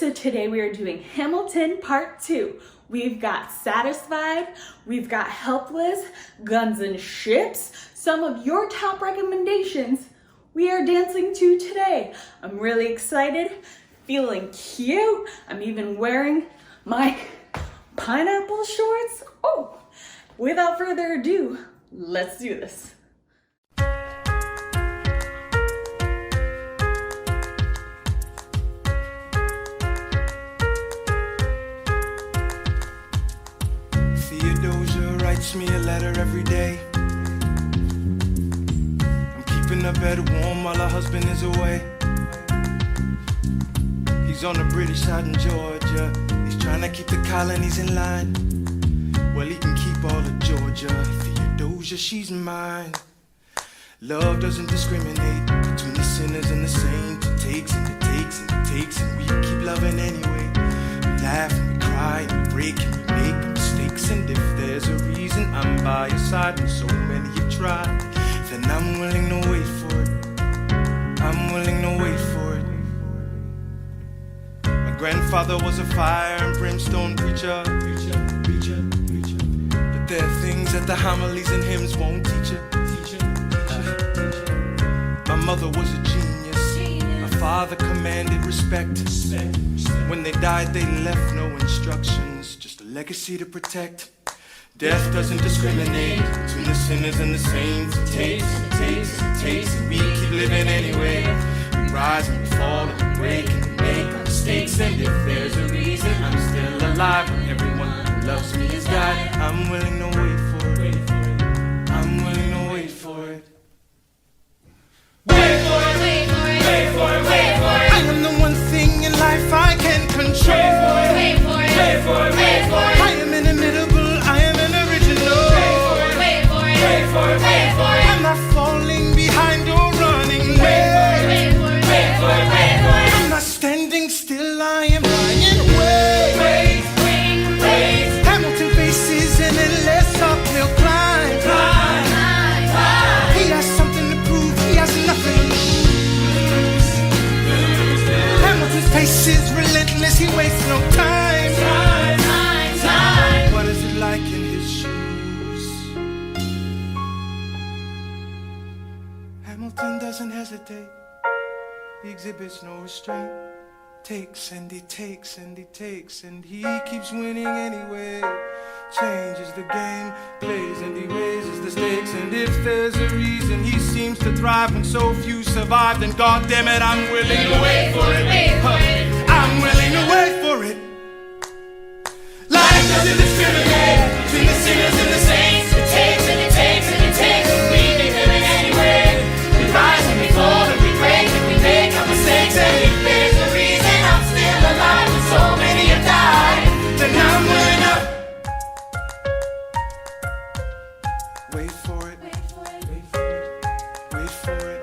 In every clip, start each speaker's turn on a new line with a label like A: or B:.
A: So today we are doing Hamilton Part 2. We've got Satisfied, we've got Helpless, Guns and Ships, some of your top recommendations we are dancing to today. I'm really excited, feeling cute. I'm even wearing my pineapple shorts. Oh, without further ado, let's do this.
B: Theodosia writes me a letter every day. I'm keeping her bed warm while her husband is away. He's on the British side in Georgia. He's trying to keep the colonies in line. Well, he can keep all of Georgia. Theodosia, she's mine. Love doesn't discriminate between the sinners and the saints. It takes and it takes and it takes, and we keep loving anyway. We laugh and we cry and we break and we make mistakes. And if there's a reason I'm by your side when so many have tried, then I'm willing to wait for it. I'm willing to wait for it. My grandfather was a fire and brimstone preacher. But there are things that the homilies and hymns won't teach you. My mother was a genius. My father commanded respect. When they died, they left no instructions, just a legacy to protect. Death doesn't discriminate between the sinners and the saints. It takes, it takes, it takes, and we keep living anyway. We rise and we fall and we break and we make mistakes. And if there's a reason I'm still alive, and everyone who loves me is God, I'm willing to wait for it. I'm willing to wait for it. Wait for it, wait for it, wait for it, wait for it. I am the one thing in life I can control. Wait for it, wait for it, wait for it. I am inimitable, I am an original. Wait for it, wait for it, wait for it, wait for it. I'm not falling behind or running late. Wait for it, wait for it, wait for it. I'm not standing still, I am flying. Wait, wait, wait. Hamilton faces an endless uphill climb. He has something to prove, he has nothing to lose. Hamilton's pace is relentless, he wastes no time. What is it like in his shoes? Hamilton doesn't hesitate, he exhibits no restraint. Takes and he takes and he takes, and he keeps winning anyway. Changes the game, plays and he raises the stakes. And if there's a reason he seems to thrive when so few survive, then God damn it, I'm willing to wait for it. I'm willing to wait for it. Life doesn't discriminate between the sinners and the saints. It takes and it takes and it takes, and we keep living anyway. We rise and we fall and we break and we make our mistakes. And if there's a reason I'm still alive when so many have died, then I'm willing to wait for it. Wait for it. Wait for it.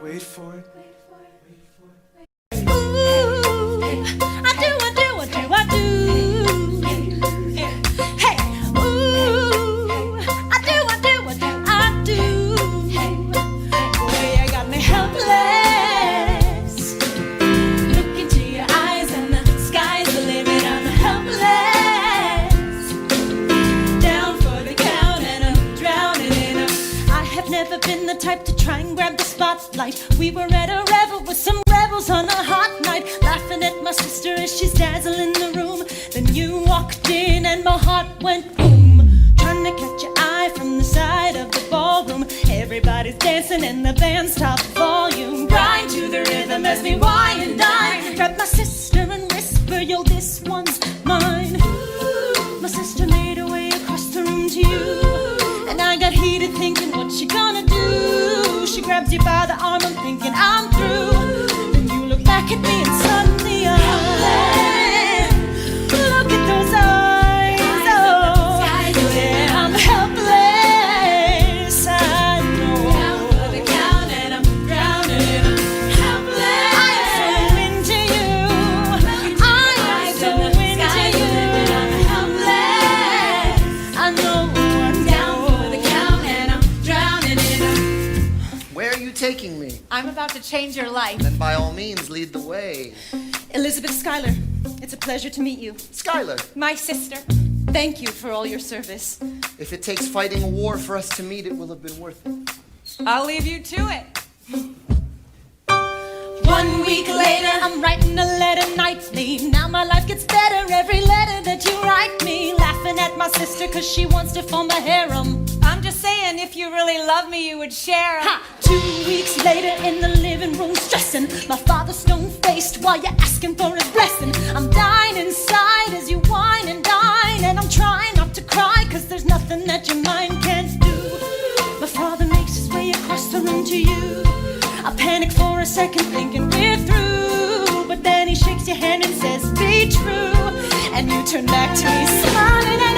B: Wait for it. Wait for it.
C: Type to try and grab the spotlight. We were at a revel with some rebels on a hot night, laughing at my sister as she's dazzling the room. Then you walked in and my heart went boom, trying to catch your eye from the side of the ballroom. Everybody's dancing and the band's top volume. Grind to the rhythm as we wine and dine. Grab my sister and whisper, yo, this one's mine. My sister made her way across the room to you, and I got heated thinking, what you gonna do? She grabbed you by the arm, I'm thinking I'm through. Then you look back at me and suddenly I'm look at those eyes, oh, yeah, I'm helpless, I know. Down for the count and I'm drowning and I'm helpless. I'm so into you, I'm so into you. I'm helpless, I know.
D: Taking me.
C: I'm about
D: about to change your life.
E: Then by all means, lead the way.
C: Elizabeth Schuyler, it's a pleasure to meet you.
E: Schuyler,
D: My sister.
C: Thank you for all your service.
E: if it takes fighting a war for us to meet, it will have been worth it.
D: I'll leave you to it.
C: 1 week later, I'm writing a letter nightly. Now my life gets better every letter that you write me. Laughing at my sister cause she wants to form a harem.
D: I'm just saying, if you really love me, you would share.
C: Ha! 2 weeks later in the living room stressing. My father stone-faced while you're asking for his blessing. I'm dying inside as you whine and dine. And I'm trying not to cry cause there's nothing that your mind can't do. My father makes his way across the room to you. I panic for a second thinking we're through. But then he shakes your hand and says, be true. And you turn back to me smiling and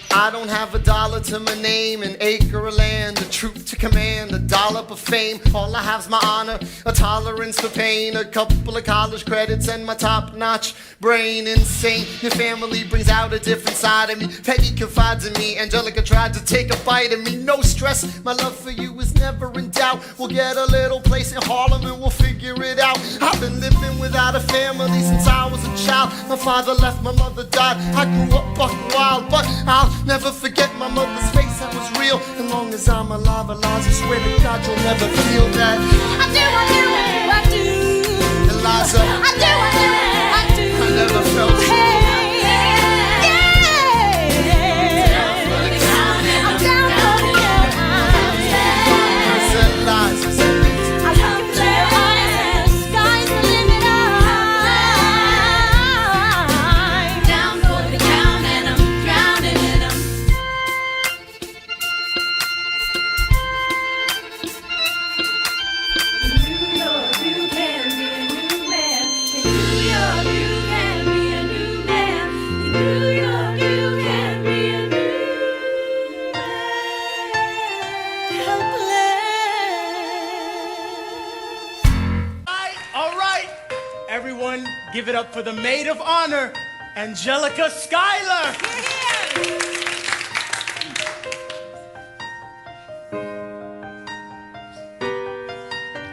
E: I don't have a dollar to my name, an acre of land, a troop to command, a dollop of fame. All I have's my honor, a tolerance for pain, a couple of college credits, and my top-notch brain. Insane, your family brings out a different side of me. Peggy confides in me, Angelica tried to take a bite of me. No stress, my love for you is never in doubt. We'll get a little place in Harlem and we'll figure it out. I've been living without a family since I was a child. My father left, my mother died. I grew up buck wild, but I'll never forget my mother's face, that was real. As long as I'm alive, Eliza, swear to God you'll never feel that.
C: I do.
E: Eliza,
C: I do.
E: I never felt
C: Hey, yeah. I'm down for the count.
E: I said Eliza,
C: I look into your eyes and the sky's the limit. I'm down for the count and I'm drowning in them.
F: All right, everyone, give it up for the maid of honor, Angelica Schuyler.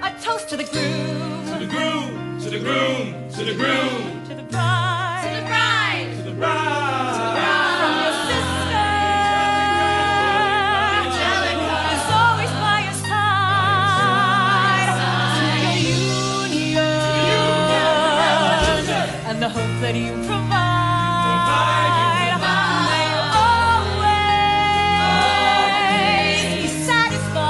C: A toast to the groom,
F: To the groom, to the groom, to the groom,
C: to the bride,
F: to the bride.
C: from your sister, Angelica, is always by your side, to your union, and the hope that you provide. May you always be satisfied.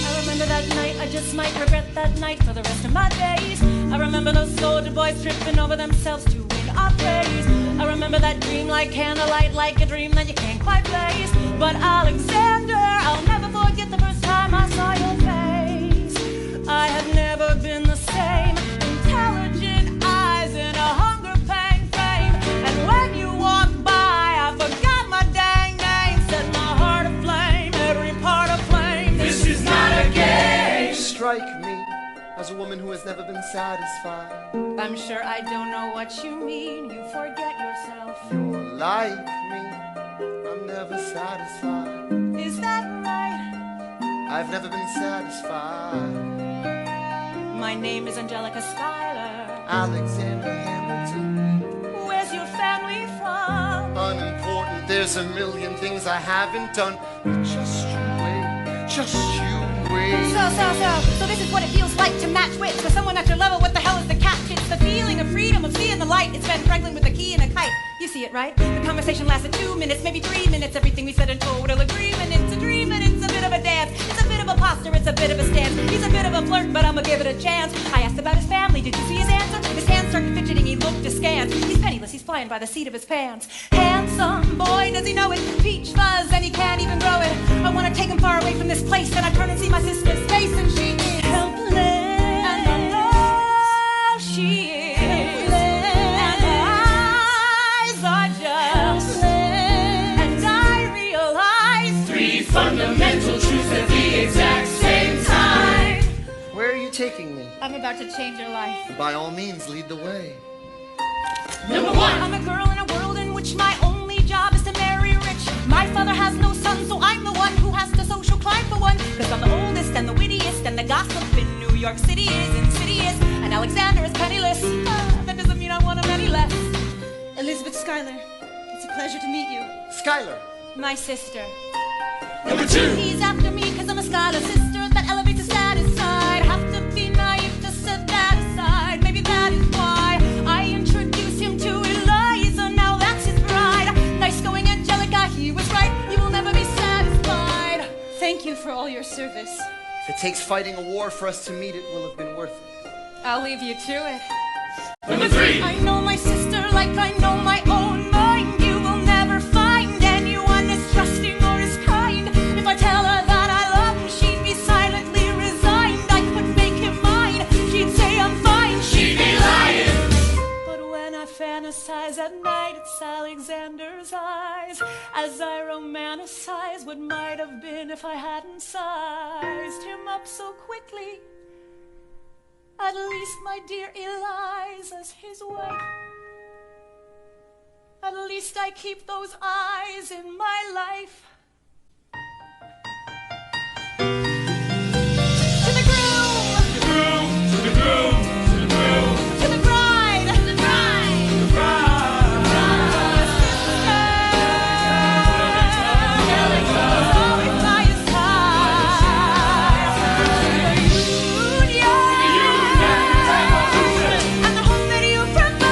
C: I remember that night, I just might regret that night for the rest of my days. I remember those soldier boys tripping over themselves to win our praise. I remember that dream like candlelight, like a dream that you can't quite place. But Alexander, I'll never forget the first time I saw your face. I have never been the same. Intelligent eyes in a hunger pang frame. And when you walked by, I forgot my dang name. Set my heart aflame, every part aflame. This is not a game.
E: strike me as a woman who has never been satisfied.
D: I'm sure I don't know what you mean. You forget yourself.
E: You're like me, I'm never satisfied.
D: Is that right?
E: I've never been satisfied.
D: My name is Angelica Schuyler.
E: Alexander Hamilton,
D: Where's your family from?
E: unimportant, there's a million things I haven't done. But just you wait, just you wait.
D: So this is what it feels like to match wits with someone at your level. What the hell is the catch? It's the feeling of freedom, of seeing the light. It's Ben Franklin with a key and a kite. You see it, right? The conversation lasted 2 minutes, maybe 3 minutes. Everything we said in total agreement. It's a dream and it's a bit of of a dance. It's a bit of a posture, it's a bit of a stance. He's a bit of a flirt, but I'ma give it a chance. I asked about his family, did you see his answer? His hands started fidgeting, he looked askance. He's penniless, he's flying by the seat of his pants. Handsome boy, does he know it? Peach fuzz, and he can't even grow it. I wanna take him far away from this place, and I turn and see my sister's face, and she is helpless. And I know she is helpless. And her eyes are just helpless. And I realize 3 fundamental truths at the exact same time.
E: Where are you taking me?
D: I'm about to change your life.
E: By all means, lead the way.
D: Number 1, I'm a girl in a world in which my only job is to marry rich. My father has no son, so I'm the one who has to social climb for one. Cause I'm the oldest and the wittiest, and the gossip in New York City is insidious. And Alexander is penniless. That doesn't mean I want him any less. Elizabeth Schuyler, it's a pleasure to meet you.
E: Schuyler.
D: My sister.
F: Number 2.
D: He's after me cause I'm a Schuyler sister. That elevates his status side. Have to be naive to set that aside. Maybe that is why I introduced him to Eliza. Now that's his bride. Nice going, Angelica, he was right. You will never be satisfied. Thank you for all your service.
E: If it takes fighting a war for us to meet, it will have been worth it.
D: I'll leave you to it.
F: Number 3.
D: I know my sister like I know my own mind. You will never find anyone as trusting or as kind. If I tell her that I love him, she'd be silently resigned. I could make him mine. She'd say I'm fine. She'd be lying. But when I fantasize at night, it's Alexander's eyes. As I romanticize what might have been if I hadn't sized him up so quickly. At least my dear Eliza's his wife. At least I keep those eyes in my life. To the groom!
F: To the groom, to the groom, to the groom.
D: To the bride! To the bride!
F: To the bride.
D: Always by his side. To the union! And the hope that you provide.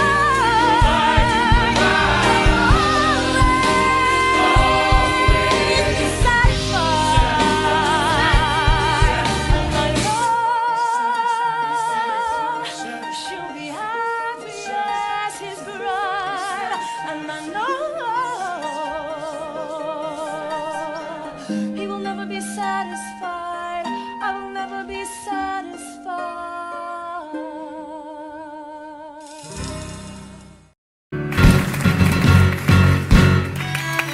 D: Always be satisfied. I know she'll be happy as his bride. And I know he will never be satisfied. I will never be satisfied.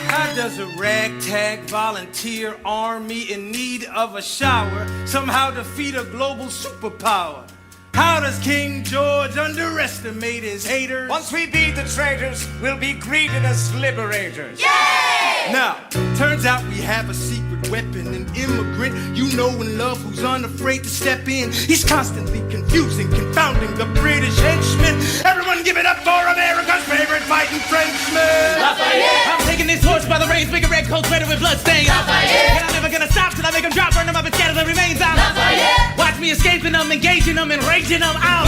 B: How does a ragtag volunteer army in need of a shower somehow defeat a global superpower? How does King George underestimate his haters?
G: Once we beat the traitors, we'll be greeted as liberators.
B: Now, turns out we have a secret weapon, an immigrant you know and love who's unafraid to step in. He's constantly confusing, confounding the British henchmen. Everyone give it up for America's favorite fighting Frenchman.
H: I'm taking this horse by the reins, big red coat, sweater with bloodstains. And I'm never gonna stop till I make them drop, burn them up and scatter the remains out. Watch me escaping them, engaging them, enraging them out.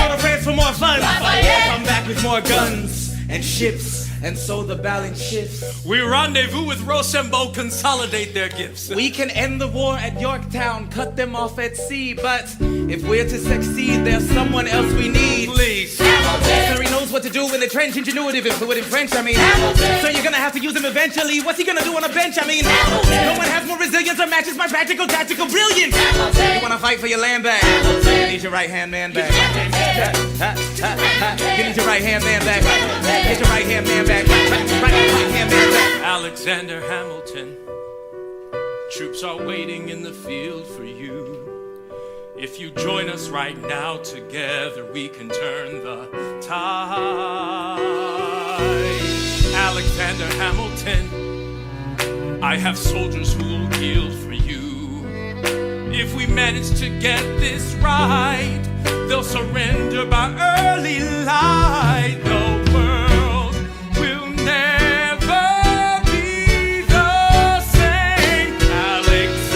H: Go to France for more fun. Come back with more guns and ships. And so the balance shifts.
I: We rendezvous with Rochambeau, consolidate their gifts.
H: We can end the war at Yorktown, cut them off at sea. But if we're to succeed, there's someone else we need.
I: Please.
H: Sir, he knows what to do in the trench, ingenuitive and fluid in French, I mean. So you're gonna have to use him eventually. What's he gonna do on a bench, I mean? No one has more resilience or matches my practical, tactical brilliance. You wanna fight for your land back? You need your right-hand man back. You need your right-hand man back. Get your right-hand man back. Right-hand man back.
I: Alexander Hamilton, troops are waiting in the field for you. If you join us right now, together we can turn the tide. Alexander Hamilton, I have soldiers who will yield for you. If we manage to get this right, they'll surrender by early light. The world will never be the same. Alexander.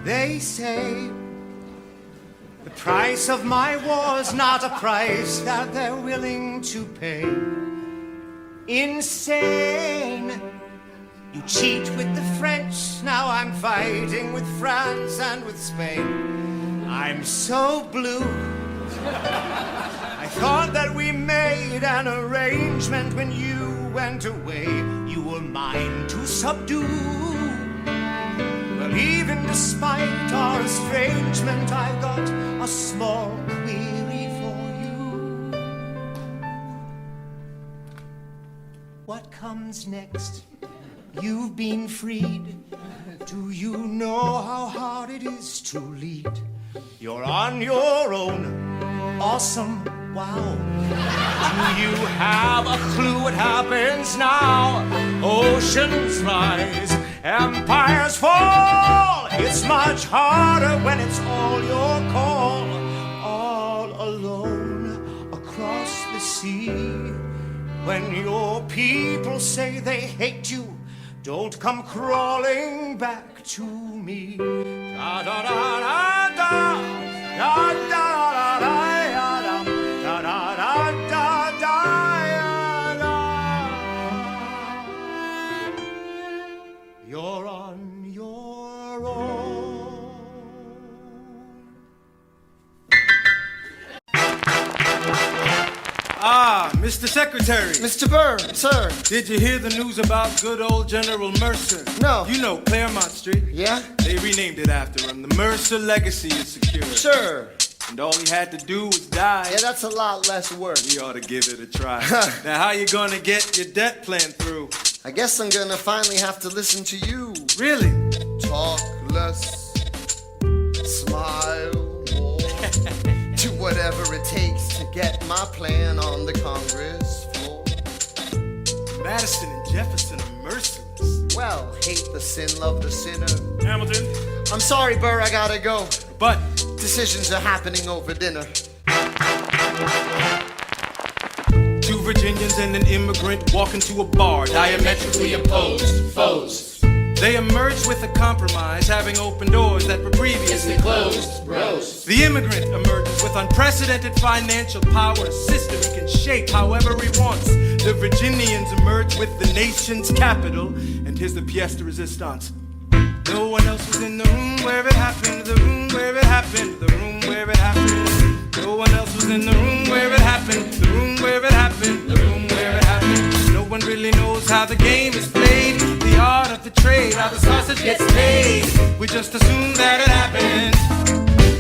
G: They say the price of my war's not a price that they're willing to pay. insane. You cheat with the French, now I'm fighting with France and with Spain. I'm so blue. I thought that we made an arrangement when you went away. You were mine to subdue. Well, even despite our estrangement, I've got a small query for you. What comes next? You've been freed. Do you know how hard it is to lead? You're on your own. Awesome. Wow. Do you have a clue what happens now? Oceans rise, empires fall. It's much harder when it's all your call. All alone across the sea. When your people say they hate you, don't come crawling back to me. Da da da da da da da da da. You're on your own.
B: Ah, Mr. Secretary.
E: Mr. Burr, sir.
B: Did you hear the news about good old General Mercer?
E: No.
B: You know Claremont Street?
E: Yeah?
B: They renamed it after him. The Mercer legacy is secure.
E: Sure.
B: And all he had to do was die.
E: Yeah, that's a lot less work.
B: We ought to give it a try. Now, how you gonna get your debt plan through?
E: I guess I'm gonna finally have to listen to you.
B: Really?
E: Talk less, smile more. Do whatever it takes to get my plan on the Congress floor.
B: Madison and Jefferson are merciless.
E: Well, hate the sin, love the sinner.
B: Hamilton?
E: I'm sorry, Burr, I gotta go.
B: But
E: Decisions are happening over dinner.
B: two Virginians and an immigrant walk into a bar, diametrically opposed foes. They emerged with a compromise, having opened doors that were previously closed. Bros. The immigrant emerges with unprecedented financial power, a system he can shape however he wants. The Virginians emerge with the nation's capital, and here's the pièce de résistance. No one else was in the room where it happened, the room where it happened, the room where it happened. No one else was in the room where it happened, the room where it happened, the room where it happened. No one really knows how the game is played, the art of the trade, how the sausage gets made. We just assume that it happens,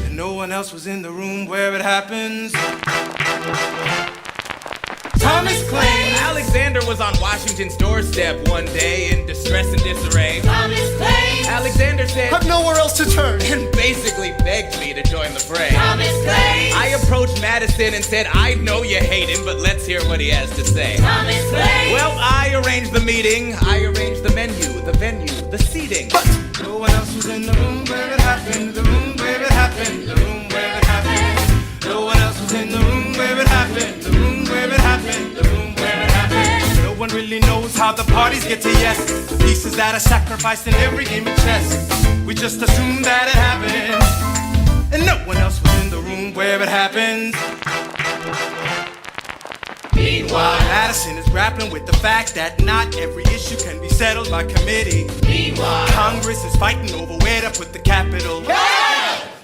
B: and no one else was in the room where it happens. Thomas claims
H: Alexander was on Washington's doorstep one day in distress and disarray.
C: Thomas claims.
H: Alexander said,
E: I've nowhere else to turn.
H: and basically begged me to join the fray.
C: Thomas claims.
H: I approached Madison and said, I know you hate him, but let's hear what he has to say.
C: Thomas claims.
H: Well, I arranged the meeting, I arranged the menu, the venue, the seating.
B: but no one else was in the room where it happened, the room where it happened, the room where it happened. No one else was in the room where it happened, the room where it happened, the room where it happened. No one really knows how the parties get to yes, the pieces that are sacrificed in every game of chess. We just assume that it happened, and no one else was in the room where it happened. Meanwhile, Madison is grappling with the fact that not every issue can be settled by committee.
C: Meanwhile,
B: Congress is fighting over where to put the capital.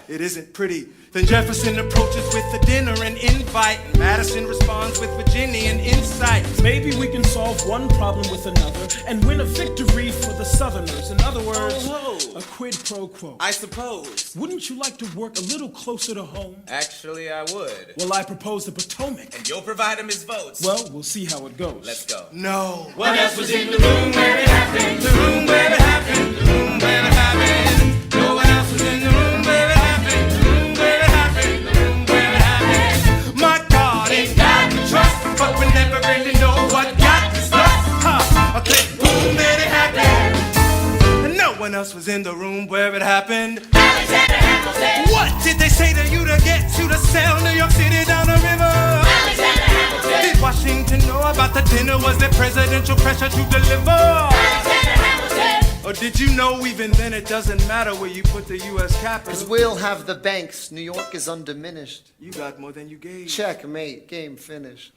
B: It isn't pretty. Then Jefferson approaches with a dinner and invite, and Madison responds with Virginian insight.
J: Maybe we can solve one problem with another and win a victory for the Southerners. In other words, a quid pro quo.
H: I suppose.
J: Wouldn't you like to work a little closer to home?
H: Actually, I would.
J: Well, I propose the Potomac.
H: And you'll provide him his votes.
J: Well, we'll see how it goes.
H: Let's go.
B: No.
H: What else was in the room where it happened?
B: The room where it happened, the room where it happened. No one else was in the room where it happened, the room where it happened, the room where it happened. My God, ain't got the trust, but we never really know what got us lost. A click, boom, then it happened. And no one else was in the room where it happened.
C: Alexander Hamilton.
B: What did they say to you to get you to sell New York City down the river?
C: Alexander Hamilton.
B: Did Washington know about the dinner? Was there presidential pressure to deliver?
C: Alexander Hamilton.
B: Or did you know even then it doesn't matter where you put the U.S. capital?
E: 'Cause we'll have the banks. New York is undiminished.
B: You got more than you gave.
E: Checkmate. Game finished.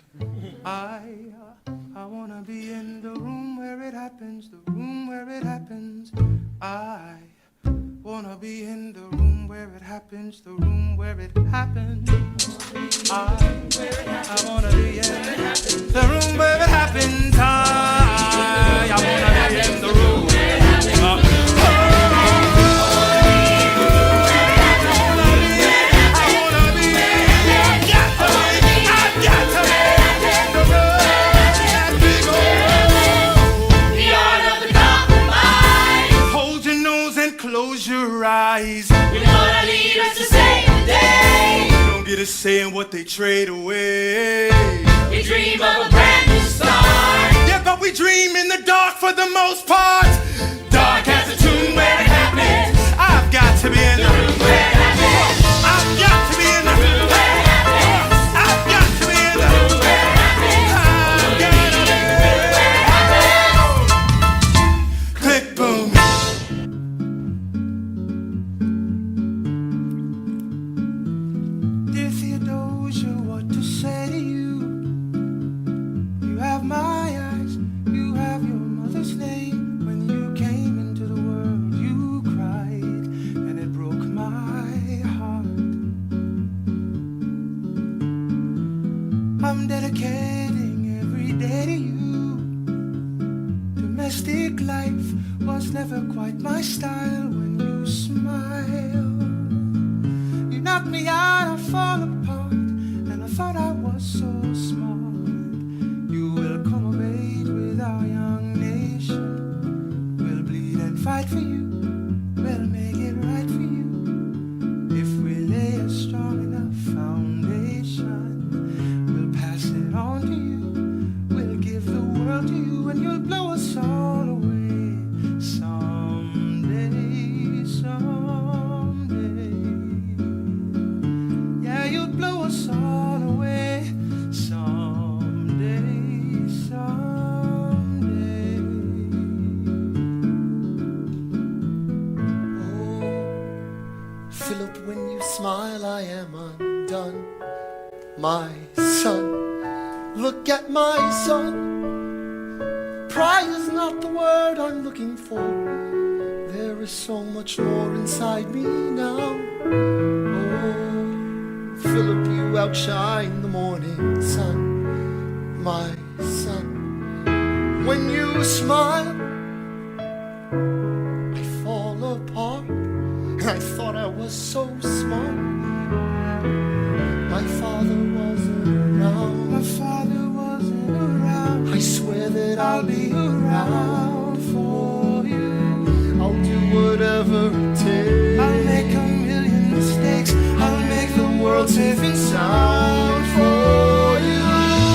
B: I I wanna be in the room where it happens, the room where it happens. I wanna be in the room where it happens, the room where it happens. I wanna be in the room where it happens. I wanna be in the room where it happens. Close your eyes.
C: We know our leaders to save the day.
B: Don't get us saying what they trade away.
C: We dream of a brand new start.
B: Yeah, but we dream in the dark for the most part. Dark as a tomb where it happens. I've got to be in the room where it happens. I've got to be in the room where it happens. I've got to be in the room where it happens. I've got to be in the room where it happens. Click, boom. Dear Theodosia, what to say to you? You have my eyes, you have your mother's name. When you came into the world, you cried, and it broke my heart. I'm dedicating every day to you. Domestic life was never quite my style. When you smile, you knocked me out, I fall apart, and I thought I was so smart. You will come of age with our young nation. We'll bleed and fight for you, we'll make it right for you. If we lay a strong enough foundation, we'll pass it on to you. We'll give the world to you, and you'll blow us all away. Someday, someday. Yeah, you'll blow us all away. Someday, someday.
E: Oh, Philip, when you smile, I am undone. My son, look at my son. Pride is not the word I'm looking for. There is so much more inside me now. Oh, Philip, you outshine the morning sun. My son, when you smile, I fall apart. I thought I was so smart. My father wasn't around.
B: My father wasn't around.
E: I swear that I'll be
B: around for you.
E: I'll do whatever it takes.
B: I'll make a million mistakes. I'll make the world safe and sound for you.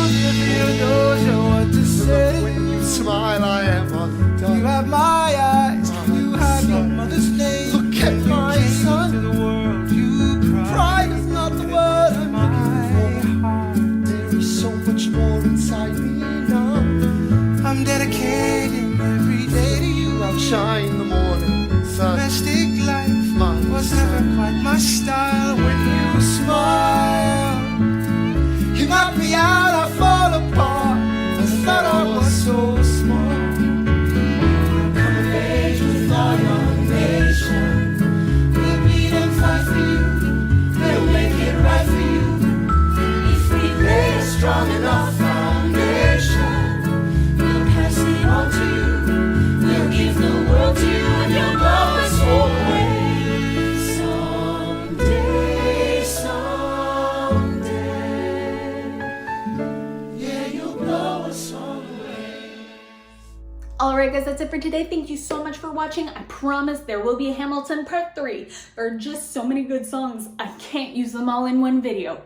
B: Dear Theodosia, what to say?
E: When you smile, I am undone.
B: You have my eyes, you have your mother's name.
E: Look at my son.
B: To the world, you cried.
E: Pride is not the word I'm looking
B: heart.
E: for. There is so much more inside me now.
B: I'm dedicating every day to you.
E: Outshine the morning sun.
B: Domestic life
E: My
B: was never quite my style. When you smile, you knock me out, I fall apart. I thought I was so smart.
C: Come of age with our young nation. We'll bleed and fight for you. We'll make it right for you. If we lay a strong enough foundation, we'll pass it on to you. We'll give the world to you, and you'll blow us away. Someday, someday. Yeah, you'll blow us all away.
A: Alright guys, that's it for today. Thank you so much for watching. I promise there will be a Hamilton Part 3. There are just so many good songs, I can't use them all in one video.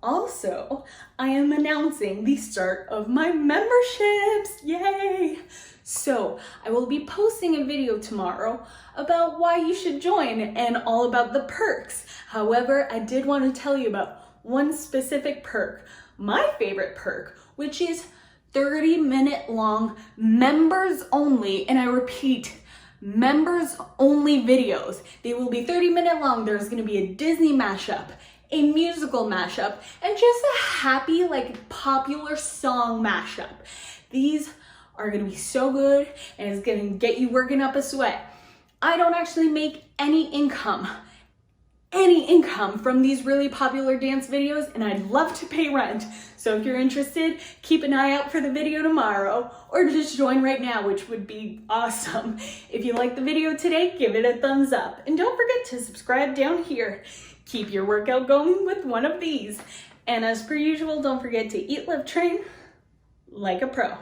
A: Also, I am announcing the start of my memberships. Yay! So, I will be posting a video tomorrow about why you should join and all about the perks. However, I did want to tell you about one specific perk, my favorite perk, which is 30-minute long members only, and I repeat, members only videos. They will be 30-minute long. There's going to be a Disney mashup, a musical mashup, and just a happy, like, popular song mashup. These are gonna be so good and it's gonna get you working up a sweat. I don't actually make any income from these really popular dance videos, and I'd love to pay rent. So if you're interested, keep an eye out for the video tomorrow, or just join right now, which would be awesome. If you liked the video today, give it a thumbs up. And don't forget to subscribe down here. Keep your workout going with one of these. And as per usual, don't forget to eat, live, train like a pro.